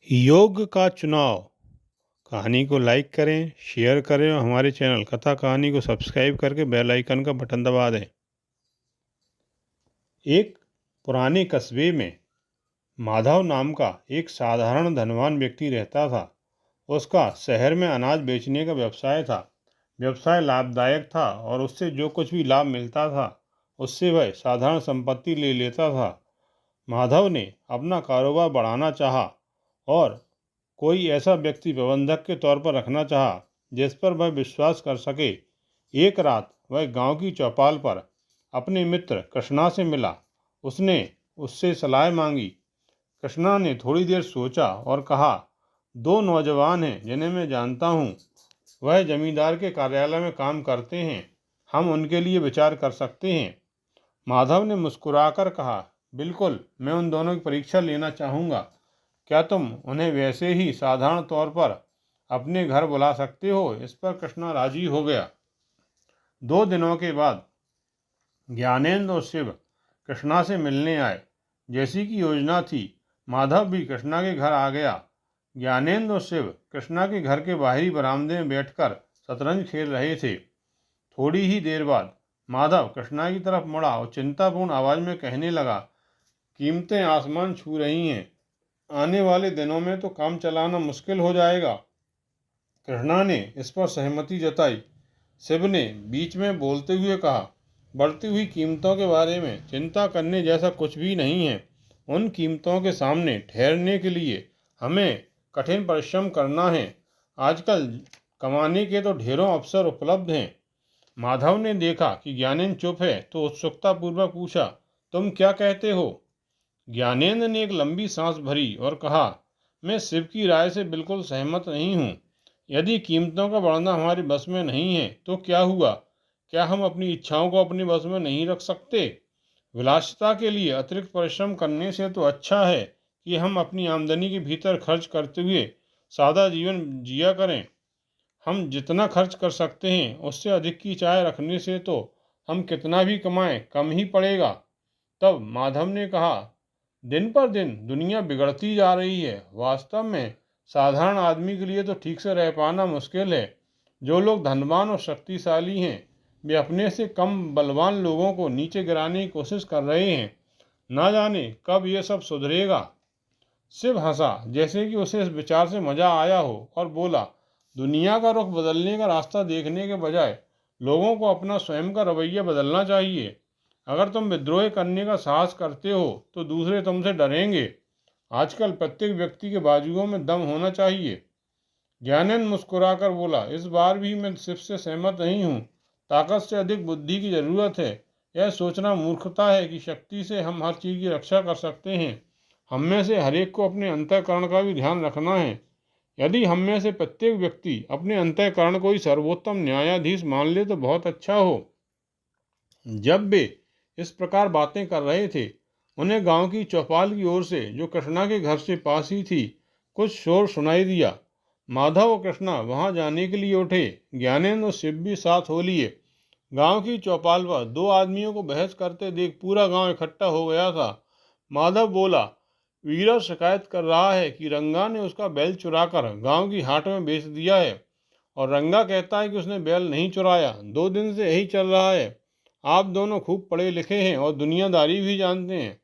योग का चुनाव। कहानी को लाइक करें, शेयर करें और हमारे चैनल कथा कहानी को सब्सक्राइब करके बेल आइकन का बटन दबा दें। एक पुराने कस्बे में माधव नाम का एक साधारण धनवान व्यक्ति रहता था। उसका शहर में अनाज बेचने का व्यवसाय था। व्यवसाय लाभदायक था और उससे जो कुछ भी लाभ मिलता था उससे वह साधारण संपत्ति ले लेता था। माधव ने अपना कारोबार बढ़ाना चाहा और कोई ऐसा व्यक्ति प्रबंधक के तौर पर रखना चाहा जिस पर वह विश्वास कर सके। एक रात वह गांव की चौपाल पर अपने मित्र कृष्णा से मिला। उसने उससे सलाह मांगी। कृष्णा ने थोड़ी देर सोचा और कहा, दो नौजवान हैं जिन्हें मैं जानता हूँ। वह जमींदार के कार्यालय में काम करते हैं। हम उनके लिए विचार कर सकते हैं। माधव ने मुस्कुराकर कहा, बिल्कुल, मैं उन दोनों की परीक्षा लेना चाहूँगा। क्या तुम उन्हें वैसे ही साधारण तौर पर अपने घर बुला सकते हो? इस पर कृष्णा राजी हो गया। 2 दिनों के बाद ज्ञानेंद्र और शिव कृष्णा से मिलने आए। जैसी की योजना थी, माधव भी कृष्णा के घर आ गया। ज्ञानेंद्र और शिव कृष्णा के घर के बाहरी बरामदे में बैठकर शतरंज खेल रहे थे। थोड़ी ही देर बाद माधव कृष्णा की तरफ मुड़ा और चिंतापूर्ण आवाज में कहने लगा, कीमतें आसमान छू रही हैं। आने वाले दिनों में तो काम चलाना मुश्किल हो जाएगा। कृष्णा ने इस पर सहमति जताई। शिव ने बीच में बोलते हुए कहा, बढ़ती हुई कीमतों के बारे में चिंता करने जैसा कुछ भी नहीं है। उन कीमतों के सामने ठहरने के लिए हमें कठिन परिश्रम करना है। आजकल कमाने के तो ढेरों अवसर उपलब्ध हैं। माधव ने देखा कि ज्ञानेंद्र चुप है तो उत्सुकतापूर्वक पूछा, तुम क्या कहते हो? ज्ञानेंद्र ने एक लंबी सांस भरी और कहा, मैं शिव की राय से बिल्कुल सहमत नहीं हूँ। यदि कीमतों का बढ़ना हमारे बस में नहीं है तो क्या हुआ? क्या हम अपनी इच्छाओं को अपने बस में नहीं रख सकते? विलासिता के लिए अतिरिक्त परिश्रम करने से तो अच्छा है कि हम अपनी आमदनी के भीतर खर्च करते हुए सादा जीवन जिया करें। हम जितना खर्च कर सकते हैं उससे अधिक की चाह रखने से तो हम कितना भी कमाएं कम ही पड़ेगा। तब माधव ने कहा, दिन पर दिन दुनिया बिगड़ती जा रही है। वास्तव में साधारण आदमी के लिए तो ठीक से रह पाना मुश्किल है। जो लोग धनवान और शक्तिशाली हैं वे अपने से कम बलवान लोगों को नीचे गिराने की कोशिश कर रहे हैं। ना जाने कब ये सब सुधरेगा। शिव हंसा जैसे कि उसे इस विचार से मजा आया हो और बोला, दुनिया का रुख बदलने का रास्ता देखने के बजाय लोगों को अपना स्वयं का रवैया बदलना चाहिए। अगर तुम विद्रोह करने का साहस करते हो तो दूसरे तुमसे डरेंगे। आजकल प्रत्येक व्यक्ति के बाजुओं में दम होना चाहिए। ज्ञानेंद्र मुस्कुराकर बोला, इस बार भी मैं शिव से सहमत नहीं हूँ। ताकत से अधिक बुद्धि की जरूरत है। यह सोचना मूर्खता है कि शक्ति से हम हर चीज की रक्षा कर सकते हैं। हम में से हरेक को अपने अंतःकरण का भी ध्यान रखना है। यदि हम में से प्रत्येक व्यक्ति अपने अंतःकरण को ही सर्वोत्तम न्यायाधीश मान ले तो बहुत अच्छा हो। जब वे इस प्रकार बातें कर रहे थे, उन्हें गांव की चौपाल की ओर से, जो कृष्णा के घर से पास ही थी, कुछ शोर सुनाई दिया। माधव और कृष्णा वहां जाने के लिए उठे। ज्ञानेंद्र और शिव भी साथ हो लिए। गांव की चौपाल पर दो आदमियों को बहस करते देख पूरा गांव इकट्ठा हो गया था। माधव बोला, वीरा शिकायत कर रहा है कि रंगा ने उसका बैल चुराकर गांव की हाट में बेच दिया है और रंगा कहता है कि उसने बैल नहीं चुराया। 2 दिन से यही चल रहा है। आप दोनों खूब पढ़े लिखे हैं और दुनियादारी भी जानते हैं।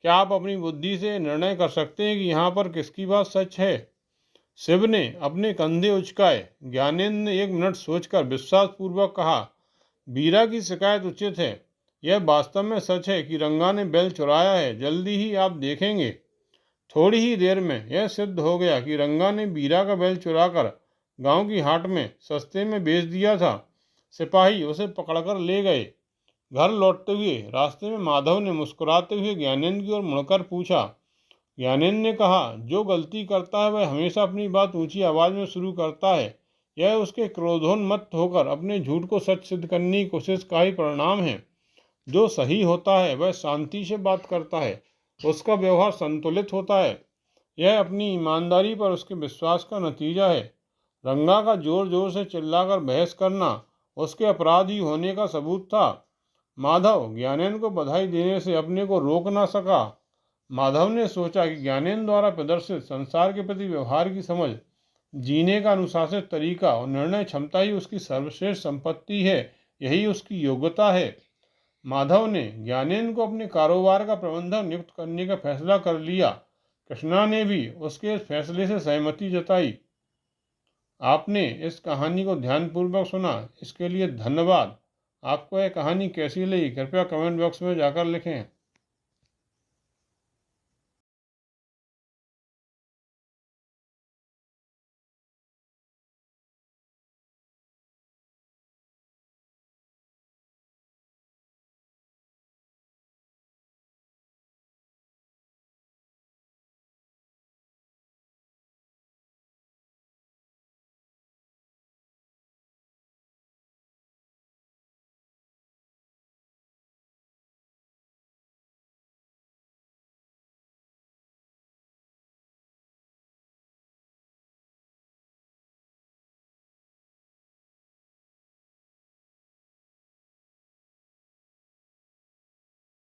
क्या आप अपनी बुद्धि से निर्णय कर सकते हैं कि यहाँ पर किसकी बात सच है? शिव ने अपने कंधे उचकाए। ज्ञानेंद्र ने 1 मिनट सोचकर विश्वासपूर्वक कहा, बीरा की शिकायत उचित है। यह वास्तव में सच है कि रंगा ने बैल चुराया है। जल्दी ही आप देखेंगे। थोड़ी ही देर में यह सिद्ध हो गया कि रंगा ने बीरा का बैल चुराकर गांव की हाट में सस्ते में बेच दिया था। सिपाही उसे पकड़कर ले गए। घर लौटते हुए रास्ते में माधव ने मुस्कुराते हुए ज्ञानेंद्र की ओर मुड़कर पूछा। ज्ञानेंद्र ने कहा, जो गलती करता है वह हमेशा अपनी बात ऊंची आवाज में शुरू करता है। यह उसके क्रोधोन्मत्त होकर अपने झूठ को सच सिद्ध करने की कोशिश का ही परिणाम है। जो सही होता है वह शांति से बात करता है। उसका व्यवहार संतुलित होता है। यह अपनी ईमानदारी पर उसके विश्वास का नतीजा है। रंगा का जोर जोर से चिल्लाकर बहस करना उसके अपराधी होने का सबूत था। माधव ज्ञानेंद्र को बधाई देने से अपने को रोक न सका। माधव ने सोचा कि ज्ञानेंद्र द्वारा प्रदर्शित संसार के प्रति व्यवहार की समझ, जीने का अनुशासित तरीका और निर्णय क्षमता ही उसकी सर्वश्रेष्ठ संपत्ति है, यही उसकी योग्यता है। माधव ने ज्ञानेंद्र को अपने कारोबार का प्रबंधक नियुक्त करने का फैसला कर लिया। कृष्णा ने भी उसके इस फैसले से सहमति जताई। आपने इस कहानी को ध्यानपूर्वक सुना, इसके लिए धन्यवाद। आपको यह कहानी कैसी लगी कृपया कमेंट बॉक्स में जाकर लिखें।